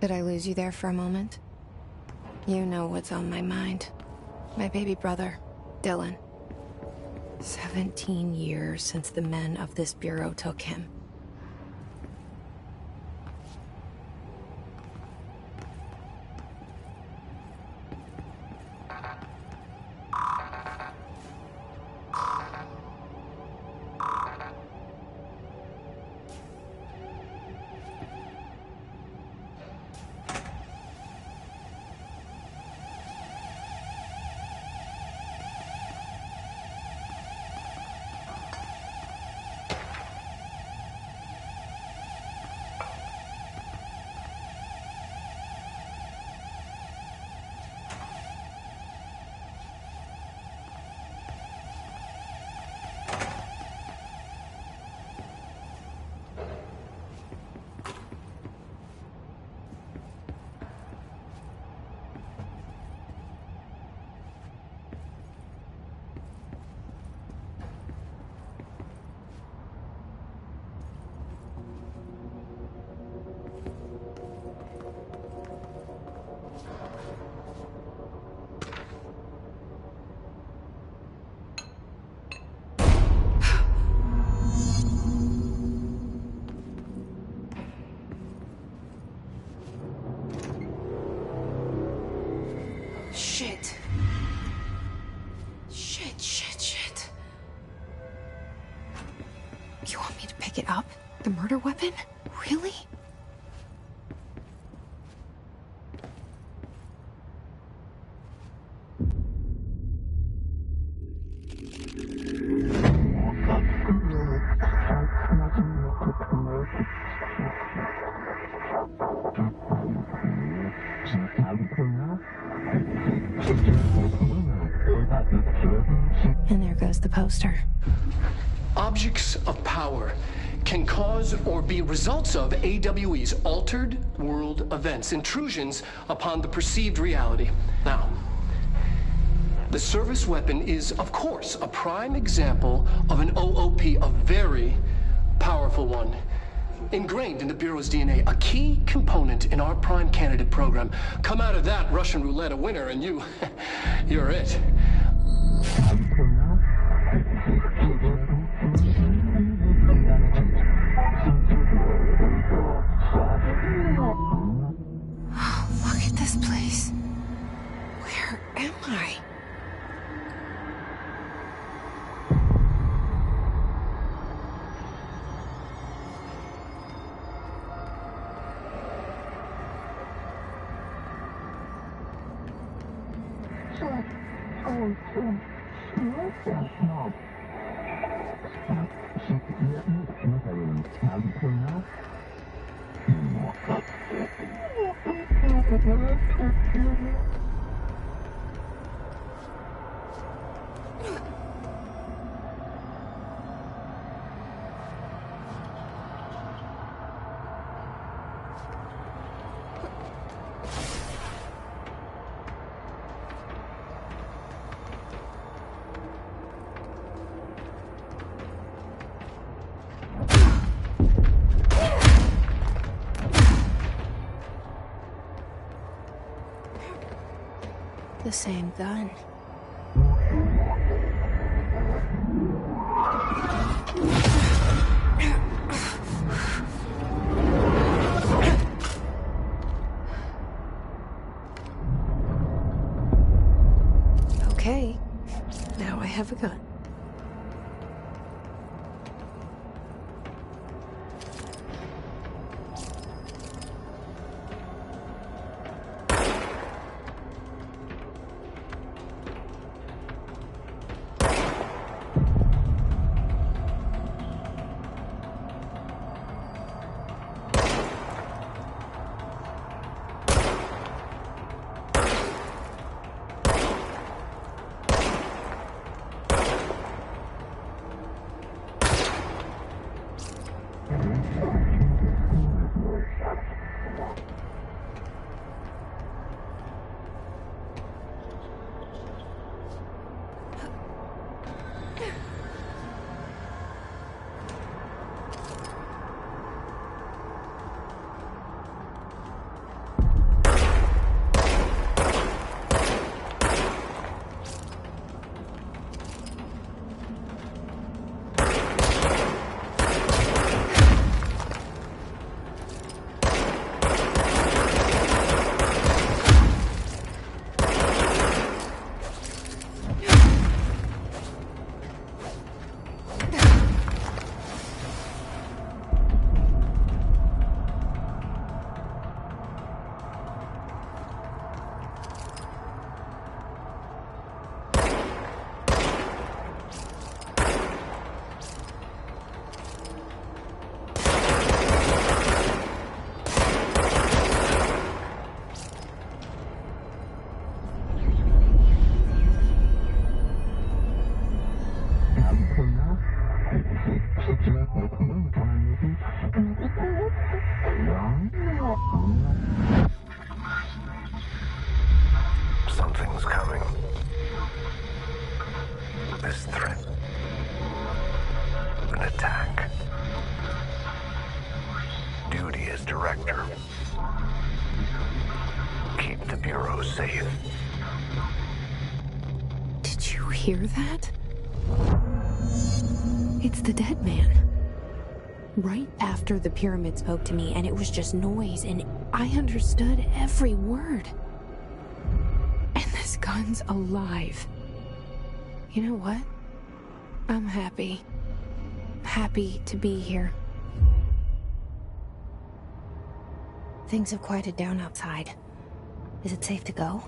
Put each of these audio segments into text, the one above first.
Did I lose you there for a moment? You know what's on my mind. My baby brother, Dylan. 17 years since the men of this bureau took him. Shit. Shit. You want me to pick it up? The murder weapon? Really? And there goes the poster. Objects of power can cause or be results of AWE's altered world events, intrusions upon the perceived reality. Now, the service weapon is, of course, a prime example of an OOP, a very powerful one. Ingrained in the Bureau's DNA, a key component in our prime candidate program. Come out of that Russian roulette a winner and you're it. Look at this place. Where am I? The same gun. Okay, now I have a gun. director. Keep the Bureau safe. Did you hear that? It's the dead man. Right after the pyramid spoke to me, and it was just noise, and I understood every word. And this gun's alive. You know what? I'm happy. Happy to be here. Things have quieted down outside. Is it safe to go?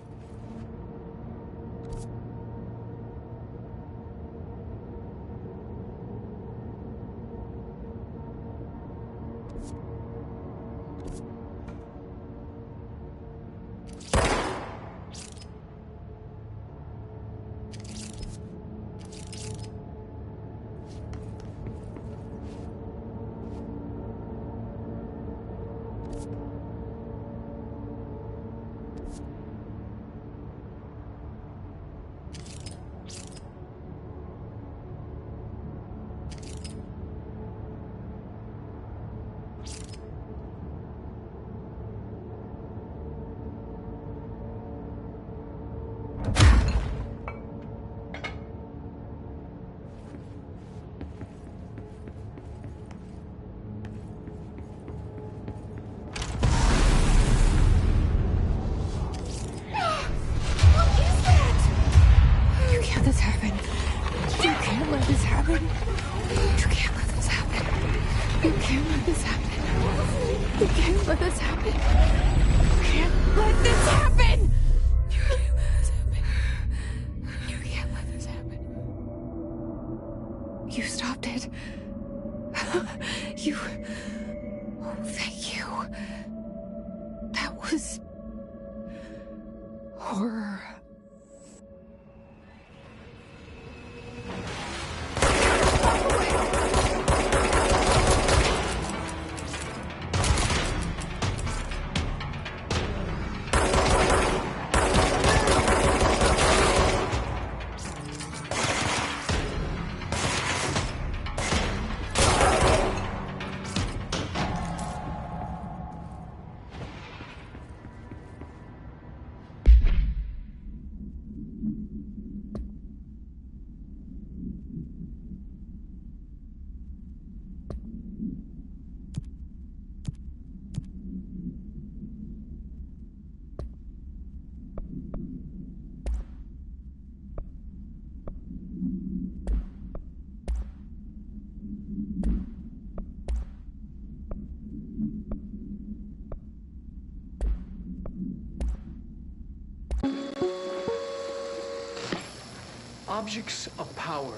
Objects of power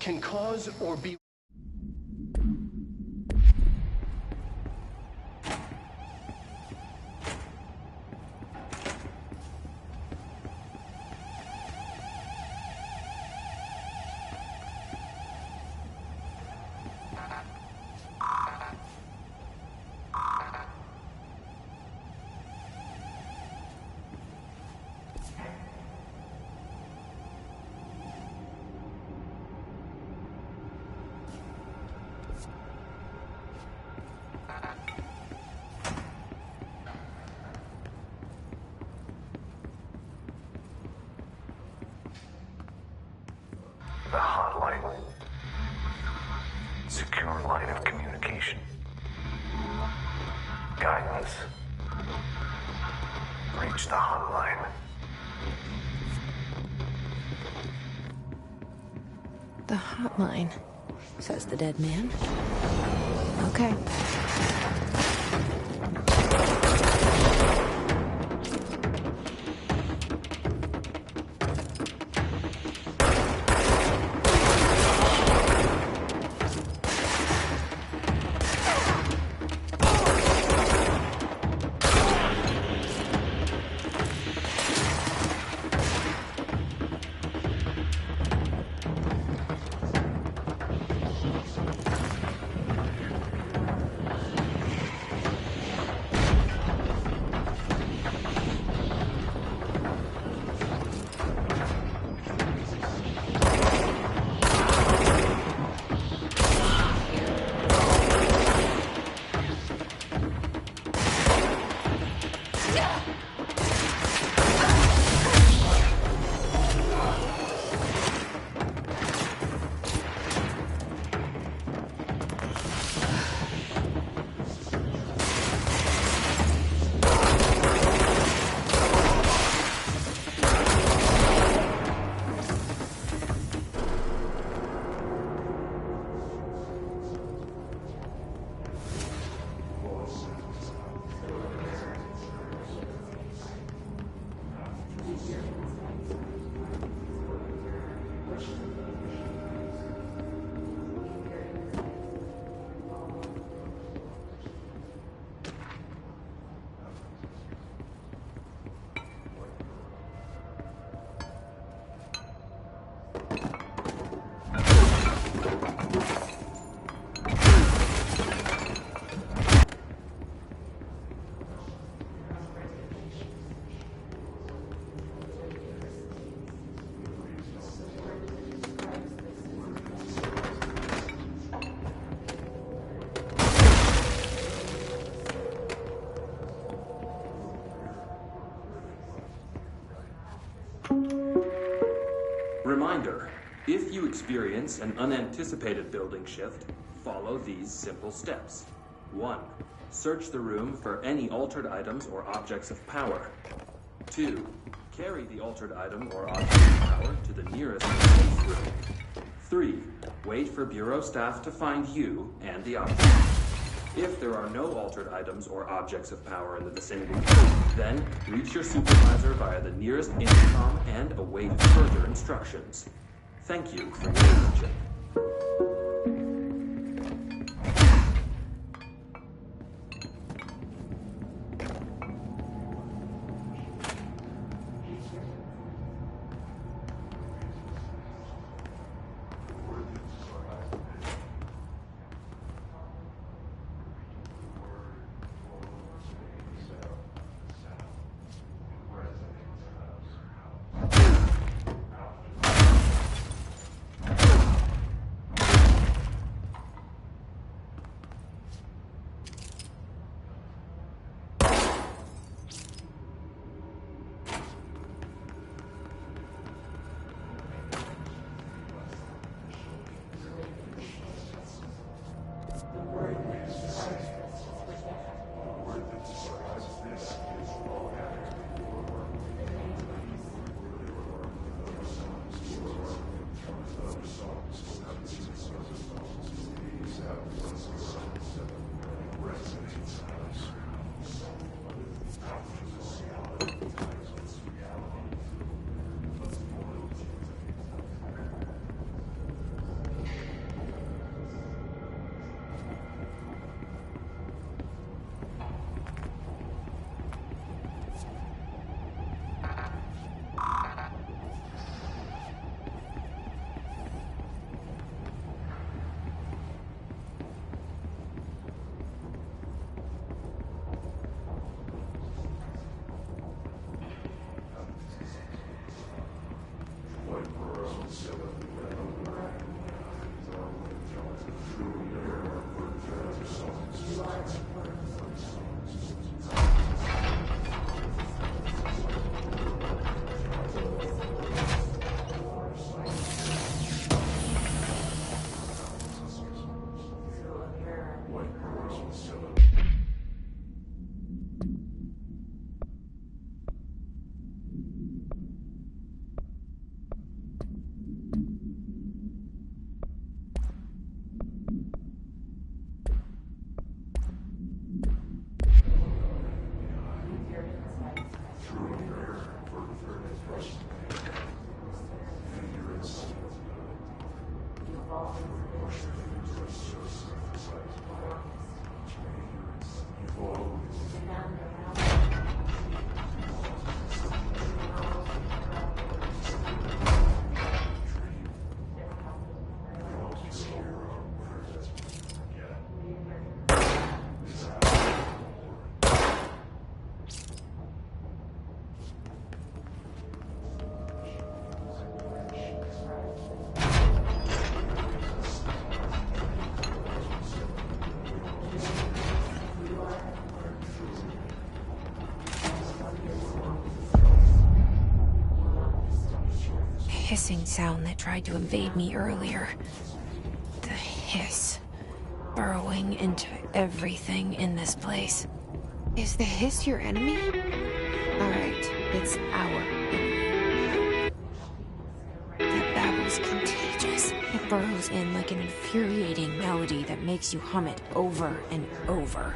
can cause or be... The hotline. Secure line of communication. Guidance. Reach the hotline. The hotline, says the dead man. Okay. If you experience an unanticipated building shift, follow these simple steps. 1. Search the room for any altered items or objects of power. 2. Carry the altered item or object of power to the nearest safe room. 3. Wait for Bureau staff to find you and the object. If there are no altered items or objects of power in the vicinity, then reach your supervisor via the nearest intercom and await further instructions. Thank you for your attention. Hissing sound that tried to invade me earlier. The hiss. Burrowing into everything in this place. Is the hiss your enemy? Alright, it's our enemy. That babble's contagious. It burrows in like an infuriating melody that makes you hum it over and over.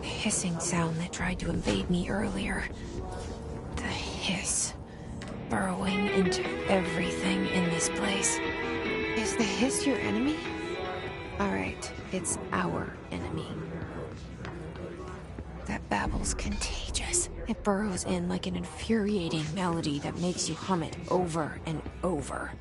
Hissing sound that tried to invade me earlier. The hiss. Burrowing into everything in this place. Is the hiss your enemy? Alright, it's our enemy. That babble's contagious. It burrows in like an infuriating melody that makes you hum it over and over.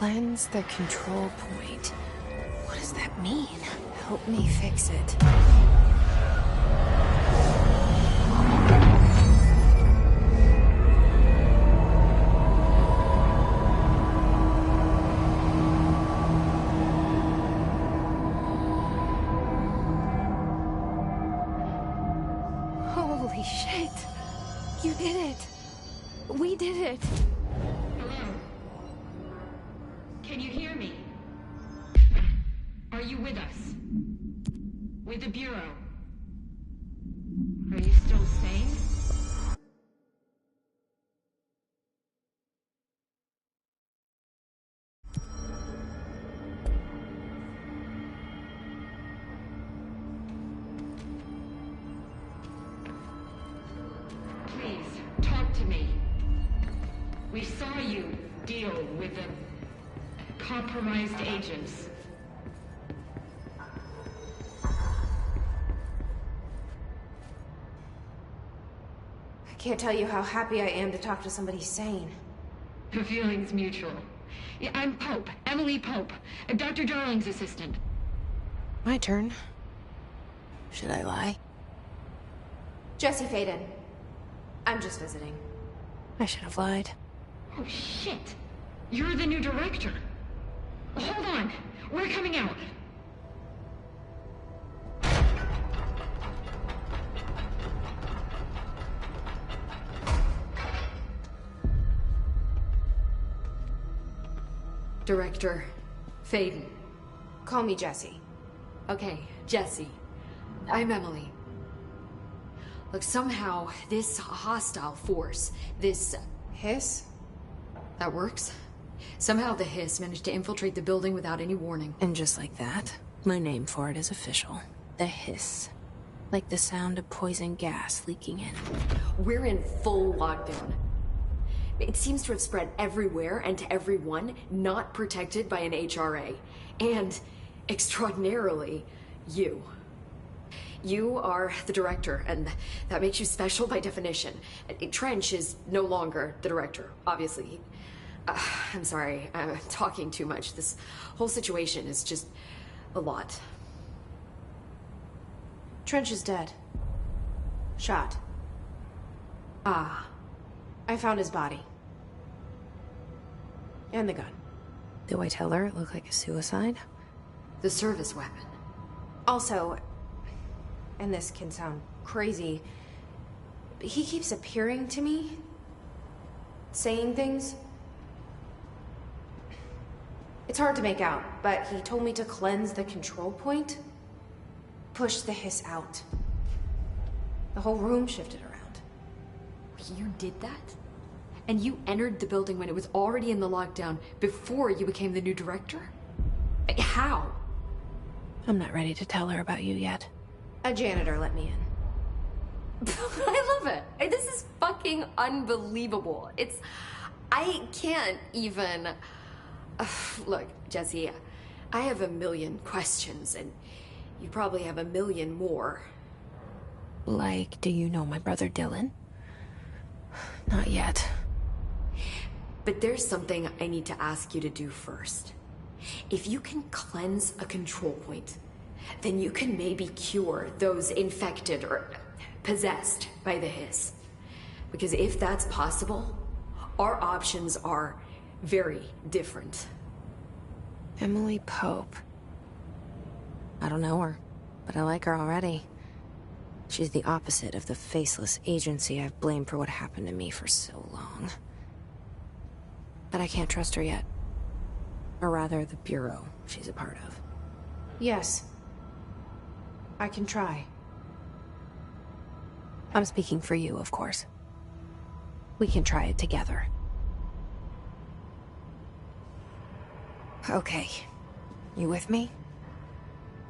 Cleanse the control point. What does that mean? Help me fix it. Holy shit! You did it! We did it! can you hear me? Are you with us? With the Bureau? Are you still sane? Please, talk to me. We saw you deal with the compromised agents. I can't tell you how happy I am to talk to somebody sane. The feeling's mutual. Yeah, I'm Pope, Emily Pope, Dr. Darling's assistant. My turn. Should I lie? Jesse Faden. I'm just visiting. I should have lied. Oh, shit. You're the new director. Hold on. We're coming out. Director Faden. Call me Jesse. Okay, Jesse. I'm Emily. Look, somehow this hostile force, this... Hiss? That works. Somehow the hiss managed to infiltrate the building without any warning. And just like that, my name for it is official. The hiss. Like the sound of poison gas leaking in. We're in full lockdown. It seems to have spread everywhere and to everyone not protected by an HRA. And, extraordinarily, you. You are the director, and that makes you special by definition. Trench is no longer the director, obviously. I'm sorry, I'm talking too much. This whole situation is just a lot. Trench is dead. Shot. Ah. I found his body. And the gun. Do I tell her it looked like a suicide? The service weapon. Also, and this can sound crazy, but he keeps appearing to me, saying things. It's hard to make out, but he told me to cleanse the control point, push the hiss out. The whole room shifted around. You did that? And you entered the building when it was already in the lockdown before you became the new director? How? I'm not ready to tell her about you yet. A janitor let me in. I love it. This is fucking unbelievable. I can't even... Look, Jesse, I have a million questions, and you probably have a million more. Like, do you know my brother Dylan? Not yet. But there's something I need to ask you to do first. If you can cleanse a control point, then you can maybe cure those infected or possessed by the hiss. Because if that's possible, our options are very different. Emily Pope. I don't know her, but I like her already. She's the opposite of the faceless agency I've blamed for what happened to me for so long. But I can't trust her yet. Or rather, the Bureau she's a part of. Yes. I can try. I'm speaking for you, of course. We can try it together. Okay. You with me?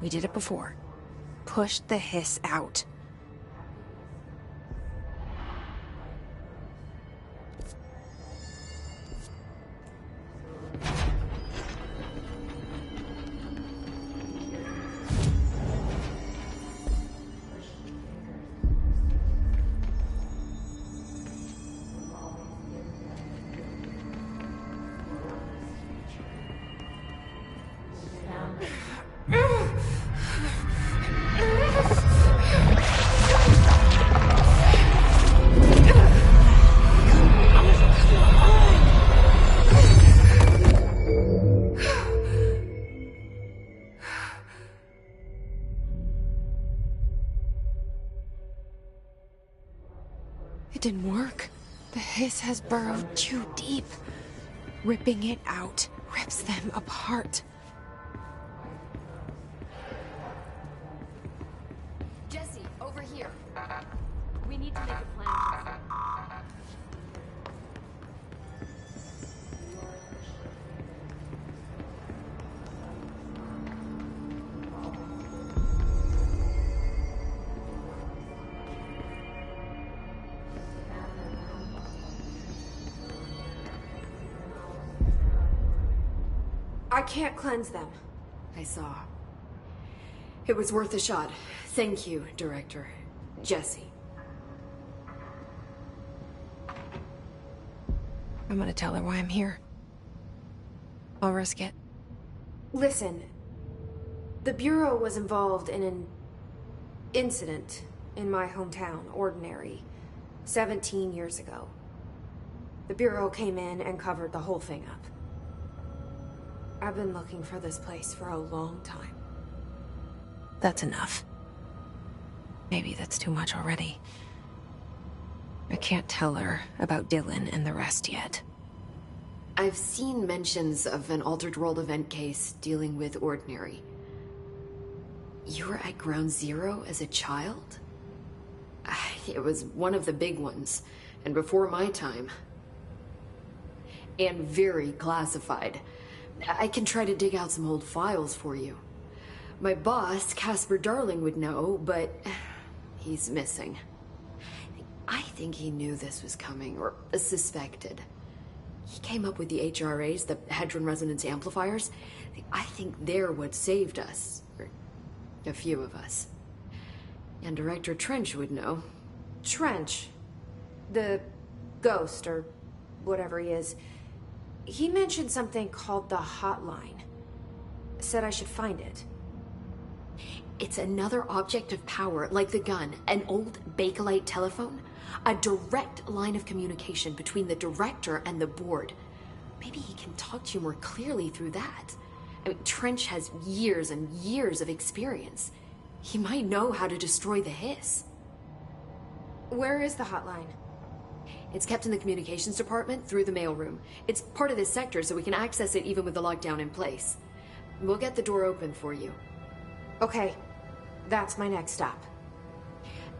We did it before. Push the hiss out. It didn't work. The hiss has burrowed too deep. Ripping it out rips them apart. Jesse, over here. We need to make a plan. I can't cleanse them. I saw. It was worth a shot. Thank you, Director. Jesse. I'm gonna tell her why I'm here. I'll risk it. Listen, the Bureau was involved in an incident in my hometown, Ordinary, 17 years ago. The Bureau came in and covered the whole thing up. I've been looking for this place for a long time. That's enough. Maybe that's too much already. I can't tell her about Dylan and the rest yet. I've seen mentions of an Altered World event case dealing with Ordinary. You were at Ground Zero as a child? It was one of the big ones, and before my time. And very classified. I can try to dig out some old files for you. My boss, Casper Darling, would know, but he's missing. I think he knew this was coming, or suspected. He came up with the HRAs, the Hadron Resonance Amplifiers. I think they're what saved us. Or a few of us. And Director Trench would know. Trench? The ghost, or whatever he is. He mentioned something called the Hotline. Said I should find it. It's another object of power, like the gun, an old Bakelite telephone. A direct line of communication between the director and the board. Maybe he can talk to you more clearly through that. I mean, Trench has years and years of experience. He might know how to destroy the hiss. Where is the hotline? It's kept in the communications department through the mailroom. It's part of this sector, so we can access it even with the lockdown in place. We'll get the door open for you. Okay, that's my next stop.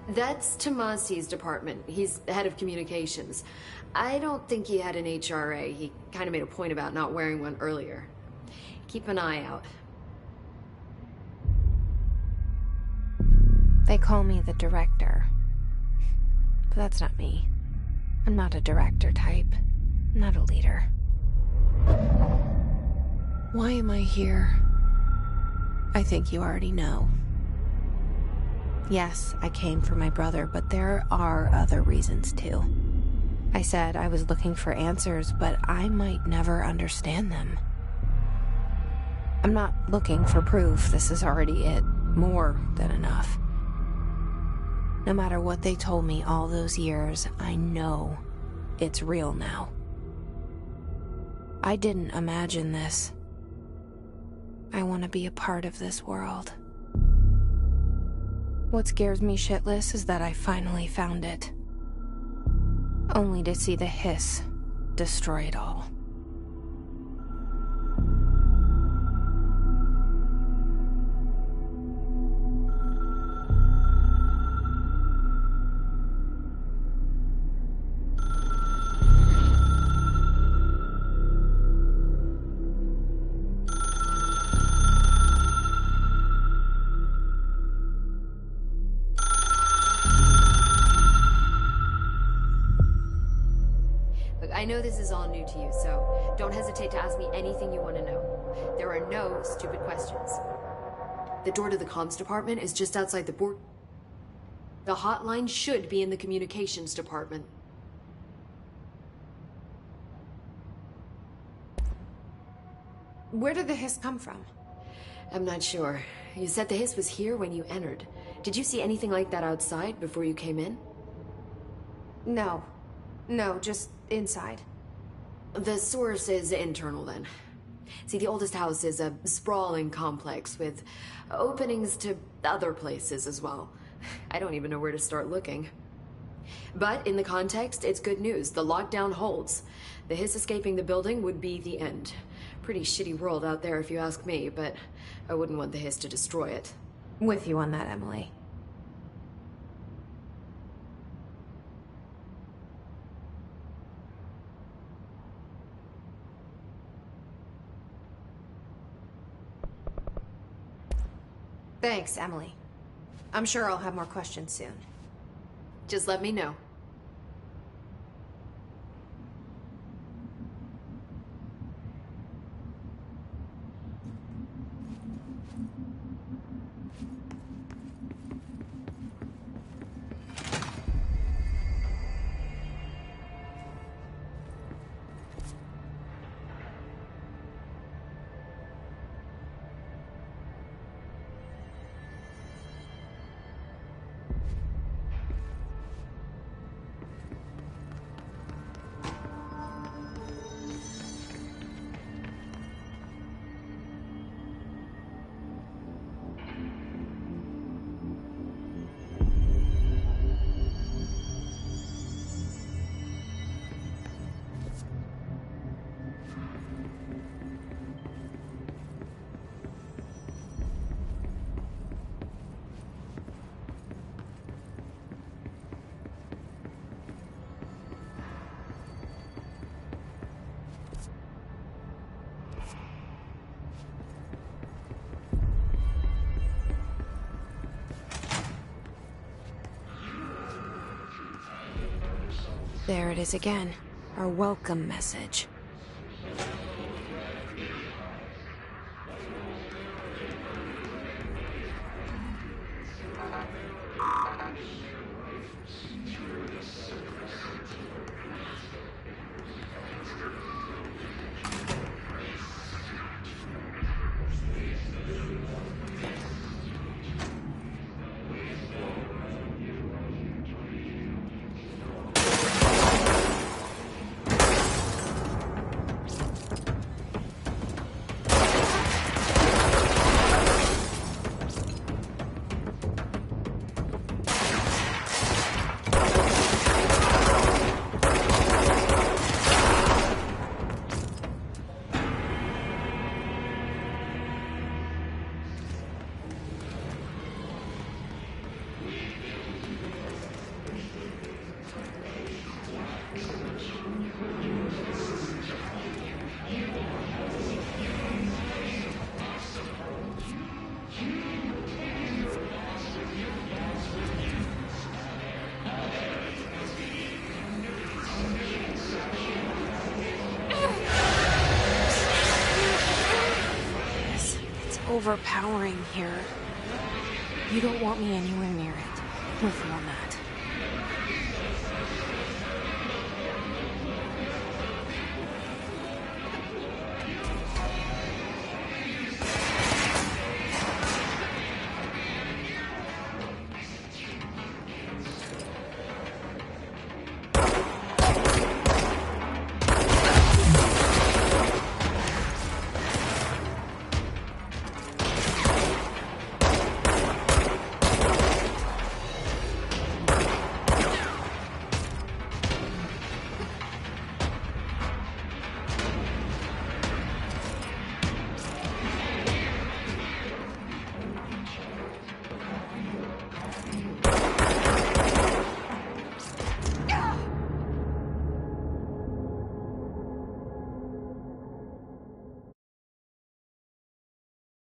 That's Tomasi's department. He's the head of communications. I don't think he had an HRA. He kind of made a point about not wearing one earlier. Keep an eye out. They call me the director. But that's not me. I'm not a director type. I'm not a leader. Why am I here? I think you already know. Yes, I came for my brother, but there are other reasons too. I said I was looking for answers, but I might never understand them. I'm not looking for proof. This is already it. More than enough. No matter what they told me all those years, I know it's real now. I didn't imagine this. I want to be a part of this world. What scares me shitless is that I finally found it. Only to see the hiss destroy it all. I know this is all new to you, so don't hesitate to ask me anything you want to know. There are no stupid questions. The door to the comms department is just outside the board. The hotline should be in the communications department. Where did the hiss come from? I'm not sure. You said the hiss was here when you entered. Did you see anything like that outside before you came in? No. No, just inside. The source is internal, then. See, the oldest house is a sprawling complex with openings to other places as well. I don't even know where to start looking. But in the context, it's good news. The lockdown holds. The Hiss escaping the building would be the end. Pretty shitty world out there if you ask me, but I wouldn't want the Hiss to destroy it. With you on that, Emily. Thanks, Emily. I'm sure I'll have more questions soon. Just let me know. There it is again. Our welcome message. Overpowering here. You don't want me anywhere near it. With Lorna.